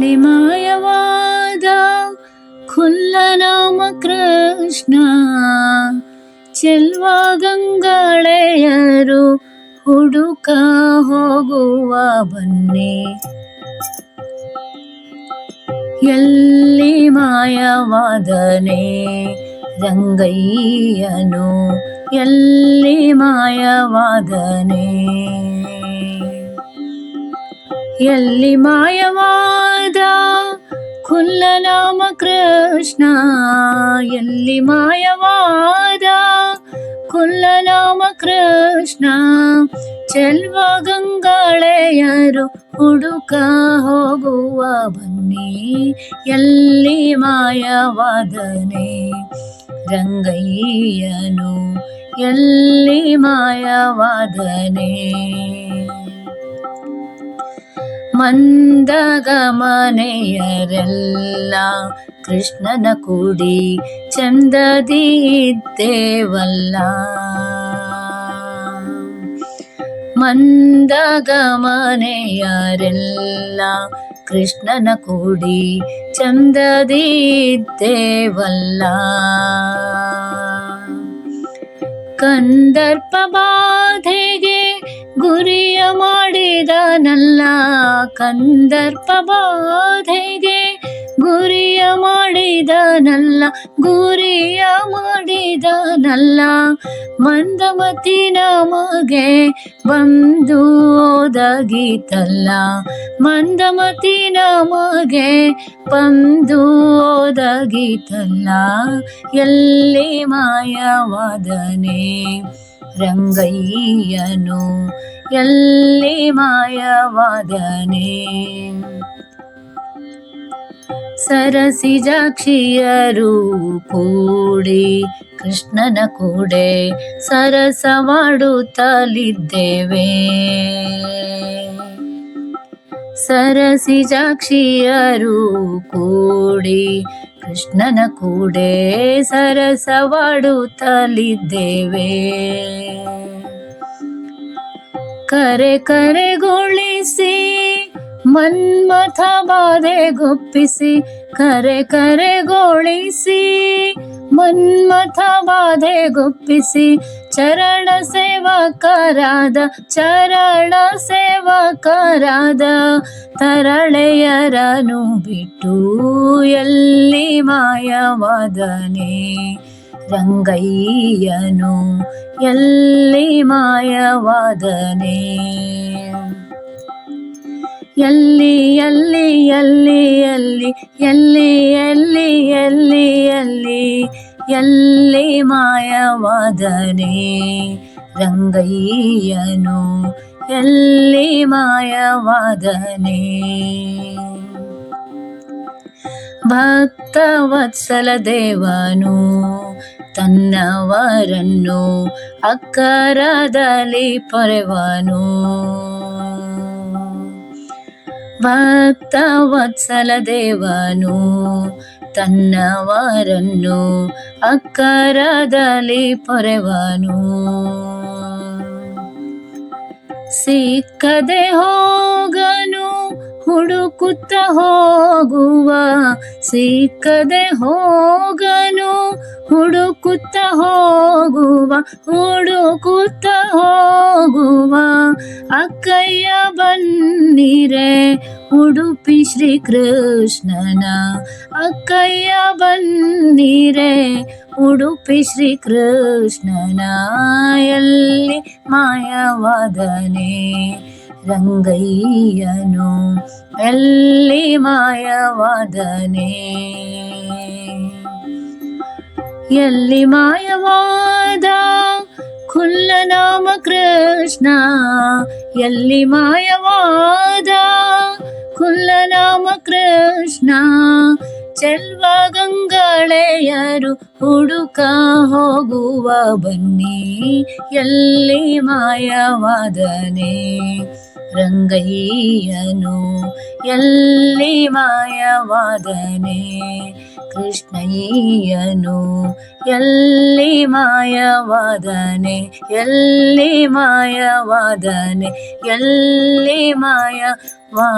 ಎಲ್ಲಿ ಮಾಯವಾದ ಖುಲ್ಲನಾಮ ಕೃಷ್ಣ, ಚೆಲ್ವ ಗಂಗಾಳೆಯರು ಹುಡುಕ ಹೋಗುವ ಬನ್ನಿ. ಎಲ್ಲಿ ಮಾಯವಾದನೆ ರಂಗಯ್ಯನು, ಎಲ್ಲಿ ಮಾಯವಾದನೆ. ಎಲ್ಲಿ ಮಾಯವಾದ ಖುಲ್ಲನಾಮ ಕೃಷ್ಣ, ಎಲ್ಲಿ ಮಾಯವಾದ ಖುಲ್ಲನಾಮ ಕೃಷ್ಣ, ಚೆಲ್ವ ಗಂಗಾಳೆಯರು ಹುಡುಕ ಹೋಗುವ ಬನ್ನಿ. ಎಲ್ಲಿ ಮಾಯವಾದನೆ ರಂಗಯ್ಯನು, ಎಲ್ಲಿ ಮಾಯವಾದನೆ. ಮಂದಗಮನೆಯರೆಲ್ಲ ಕೃಷ್ಣನ ಕೂಡಿ ಚಂದದಿ ಇದ್ದೇವಲ್ಲ. ಮಂದಗಮನೆಯರೆಲ್ಲ ಕೃಷ್ಣನ ಕೂಡಿ ಚಂದದಿ ಇದ್ದೇವಲ್ಲ. ಕಂದರ್ಪ ಬಾಧೆಗೆ ಗುರಿಯ ಮಾಡಿದನಲ್ಲ, ಕಂದರ್ಪ ಬಾಧೆಗೆ ಗುರಿಯ ಮಾಡಿದನಲ್ಲ, ಗುರಿಯ ಮಾಡಿದನಲ್ಲ. ಮಂದಮತಿ ನಮಗೆ ಬಂದು ಒದಗಿತಲ್ಲ, ಮಂದಮತಿ ನಮಗೆ ಬಂದು ಒದಗಿತಲ್ಲ. ಎಲ್ಲಿ ಮಾಯವಾದನೆ ರಂಗಯ್ಯನು, ಎಲ್ಲಿ ಮಾಯವಾದನೆ. ಸರಸಿಜಾಕ್ಷಿಯರು ಕೂಡಿ ಕೃಷ್ಣನ ಕೂಡೆ ಸರಸವಾಡುತ್ತಲಿದ್ದೇವೆ. ಸರಸಿಜಾಕ್ಷಿಯರು ಕೂಡಿ ಕೃಷ್ಣನ ಕೂಡೆ ಸರಸವಾಡುತ್ತಲಿದ್ದೇವೆ. ಕರೆ ಕರೆಗೊಳಿಸಿ ಮನ್ಮಥ ಬಾಧೆಗೊಪ್ಪಿಸಿ, ಕರೆ ಕರೆಗೊಳಿಸಿ ಮನ್ಮಥ ಬಾಧೆಗೊಪ್ಪಿಸಿ, ಚರಣ ಸೇವಕರಾದ ಚರಣ ಸೇವಕರಾದ ತರಳೆಯರನು ಬಿಟ್ಟು ಎಲ್ಲಿ ಮಾಯವಾದನೆ ರಂಗಯ್ಯನು, ಎಲ್ಲಿ ಮಾಯವಾದನೆ. ಎಲ್ಲಿ ಎಲ್ಲಿ ಎಲ್ಲಿ ಎಲ್ಲಿ ಎಲ್ಲಿ ಎಲ್ಲಿ ಎಲ್ಲಿ ಎಲ್ಲಿ ಎಲ್ಲಿ ಮಾಯವಾದನೆ ರಂಗಯ್ಯನು, ಎಲ್ಲಿ ಮಾಯವಾದನೆ. ಭಕ್ತವತ್ಸಲ ದೇವನು ತನ್ನವರನ್ನು ಅಕ್ಕರದಲ್ಲಿ ಪೊರೆವನು. ಭಕ್ತವತ್ಸಲ ದೇವನು ತನ್ನವರನ್ನು ಅಕ್ಕರದಲ್ಲಿ ಪೊರೆವನು. ಸಿಕ್ಕದೆ ಹೋಗನು ಹುಡುಕುತ್ತ ಹೋಗುವ, ಸಿಕ್ಕದೆ ಹೋಗನು ಹುಡುಕುತ್ತ ಹೋಗುವ, ಹುಡುಕುತ್ತ ಹೋಗುವ. ಅಕ್ಕಯ್ಯ ಬನ್ನಿರೆ ಉಡುಪಿ ಶ್ರೀಕೃಷ್ಣನ, ಅಕ್ಕಯ್ಯ ಬನ್ನಿರೆ ಉಡುಪಿ ಶ್ರೀಕೃಷ್ಣನ. ಎಲ್ಲಿ ಮಾಯವಾದನೆ ರಂಗಯ್ಯನು, ಎಲ್ಲಿ ಮಾಯವಾದನೆ. ಎಲ್ಲಿ ಮಾಯವಾದ ಖುಲ್ಲನಾಮ ಕೃಷ್ಣ, ಎಲ್ಲಿ ಮಾಯವಾದ ಖುಲ್ಲನಾಮ ಕೃಷ್ಣ, ಚೆಲ್ವ ಗಂಗಾಳೆಯರು ಹುಡುಕ ಹೋಗುವ ಬನ್ನಿ. ಎಲ್ಲಿ ಮಾಯವಾದನೆ ರಂಗಯ್ಯನು, ಎಲ್ಲಿ ಮಾಯವಾದನೆ ಕೃಷ್ಣಯ್ಯನು, ಎಲ್ಲಿ ಮಾಯವಾದನೆ, ಎಲ್ಲಿ ಮಾಯವಾದನೆ, ಎಲ್ಲಿ ಮಾಯವಾದನೆ.